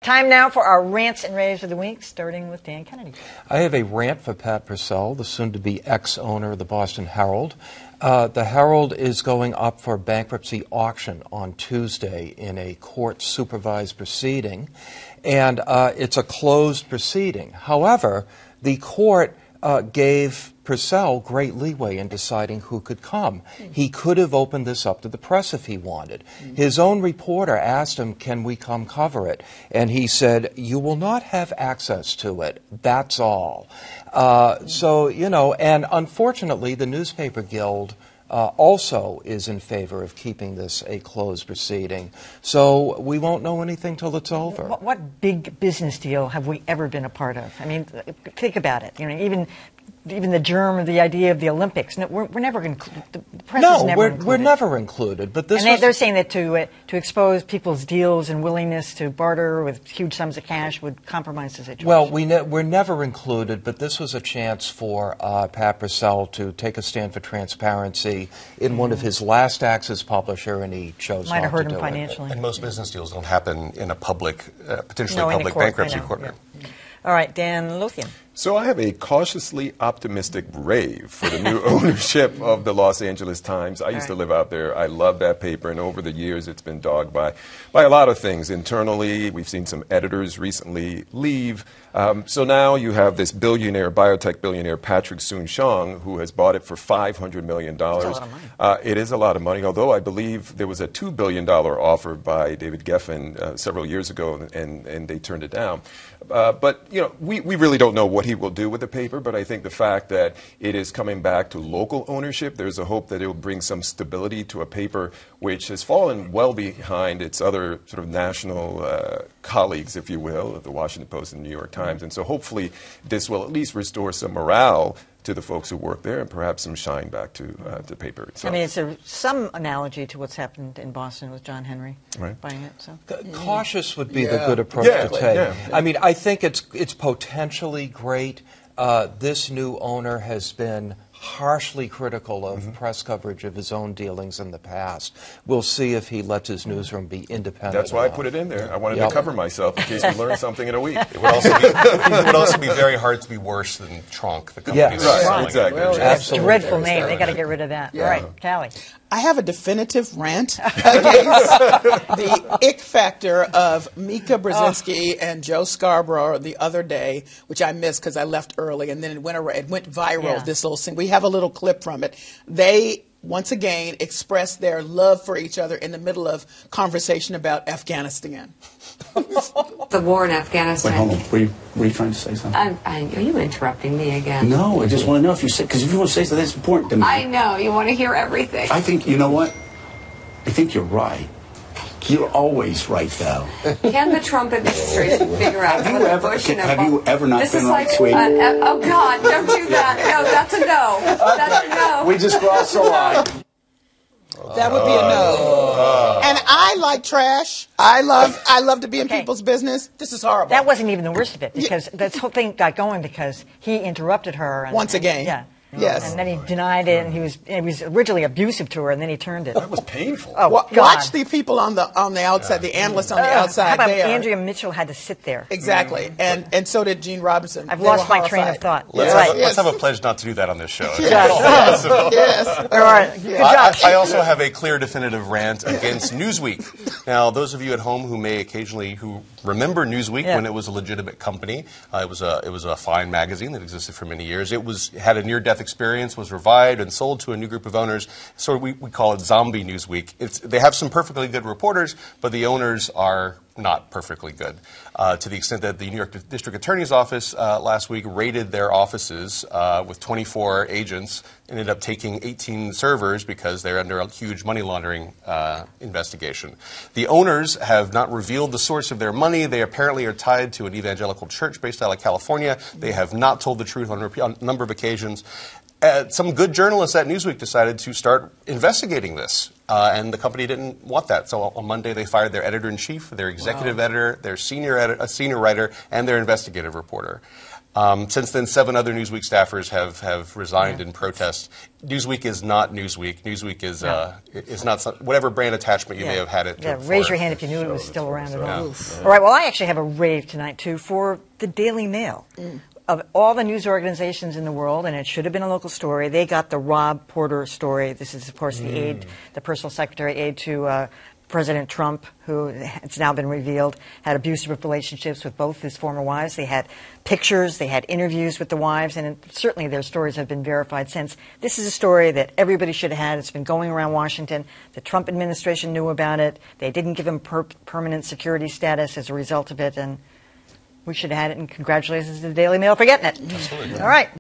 Time now for our rants and raves of the week, starting with Dan Kennedy. I have a rant for Pat Purcell, the soon-to-be ex-owner of the Boston Herald. The Herald is going up for bankruptcy auction on Tuesday in a court-supervised proceeding, and it's a closed proceeding. However, the court gave Purcell great leeway in deciding who could come. He could have opened this up to the press if he wanted. His own reporter asked him, "Can we come cover it?" And he said, "You will not have access to it. That's all." So, you know, and unfortunately, the Newspaper Guild also is in favor of keeping this a closed proceeding. So we won't know anything till it's over. What big business deal have we ever been a part of? I mean, think about it. You know, even the germ of the idea of the Olympics. No, we're never included. The press is never included. We're never included. But this they're saying that to expose people's deals and willingness to barter with huge sums of cash would compromise the situation. Well, we're never included, but this was a chance for Pat Purcell to take a stand for transparency in one of his last acts as publisher, and he chose Might not have hurt to him do financially. And most business deals don't happen in a public, potentially No, in public court, bankruptcy court. Yeah. All right, Dan Lothian. So I have a cautiously optimistic rave for the new ownership of the Los Angeles Times. I used to live out there. I love that paper, and over the years it's been dogged by a lot of things. Internally, we've seen some editors recently leave. So now you have this billionaire, biotech billionaire, Patrick Soon-Shiong, who has bought it for $500 million. That's a lot of money. It is a lot of money, although I believe there was a $2 billion offer by David Geffen several years ago, and they turned it down. But, you know, we really don't know what he will do with the paper, but I think the fact that it is coming back to local ownership, there's a hope that it will bring some stability to a paper which has fallen well behind its other sort of national colleagues, if you will, the Washington Post and the New York Times. And so hopefully this will at least restore some morale to the folks who work there and perhaps some shine back to the paper itself. I mean, it's some analogy to what's happened in Boston with John Henry buying it. So cautious would be the good approach to take. Yeah. I mean, I think it's potentially great. This new owner has been harshly critical of press coverage of his own dealings in the past. We'll see if he lets his newsroom be independent. That's why I put it in there. I wanted to cover myself in case we learn something in a week. It would also be very hard to be worse than Trunk, the company. Yes. Right, exactly. Well, that's a dreadful name. They got to get rid of that. Yeah. All right, Callie. I have a definitive rant against the ick factor of Mika Brzezinski and Joe Scarborough the other day, which I missed because I left early, and then it went viral. Yeah. This little thing. We have a little clip from it. They once again expressed their love for each other in the middle of conversation about Afghanistan. The war in Afghanistan. Wait, hold on. Were you trying to say something? Are you interrupting me again? No, I just want to know if you say, because if you want to say something, that's important to me. I know. You want to hear everything. I think, you know what? I think you're right. You're always right, though. Can the Trump administration figure out Have you ever not this been is right, like, sweet? oh, God, don't do that. No, that's a no. That's a no. We just crossed the line. That would be a no. And I like trash. I love to be in people's business. This is horrible. That wasn't even the worst of it, because this whole thing got going because he interrupted her. Once again. Yeah. Yes. And then he denied it, and he was originally abusive to her, and then he turned it. That was painful. Oh, God. Watch the people on the outside, the analysts on the outside. How about They are- Andrea Mitchell had to sit there? Exactly. And so did Gene Robinson. I've They lost were my train of horrified. thought. Let's have a pledge not to do that on this show. Yes. Yes. All right. Good job. I also have a clear, definitive rant against Newsweek. Now, those of you at home who may occasionally remember Newsweek when it was a legitimate company, it was a fine magazine that existed for many years. It had a near-death experience, was revived and sold to a new group of owners. So we call it Zombie Newsweek. They have some perfectly good reporters, but the owners are not perfectly good, to the extent that the New York District Attorney's Office last week raided their offices with 24 agents, ended up taking 18 servers because they're under a huge money laundering investigation. The owners have not revealed the source of their money. They apparently are tied to an evangelical church based out of California. They have not told the truth on a number of occasions. Some good journalists at Newsweek decided to start investigating this, and the company didn't want that. So on Monday, they fired their editor-in-chief, their executive editor, their senior writer, and their investigative reporter. Since then, 7 other Newsweek staffers have resigned in protest. Newsweek is not Newsweek. Newsweek is not whatever brand attachment you may have had it. Raise your hand if you knew it was still around at all. All right. Well, I actually have a rave tonight too for the Daily Mail. Of all the news organizations in the world, and it should have been a local story, they got the Rob Porter story. This is, of course, the personal secretary aide to President Trump, who, it's now been revealed, had abusive relationships with both his former wives. They had pictures, they had interviews with the wives, and certainly their stories have been verified since. This is a story that everybody should have had. It's been going around Washington. The Trump administration knew about it. They didn't give him permanent security status as a result of it, and we should have had it, and congratulations to the Daily Mail for getting it. Absolutely. All right.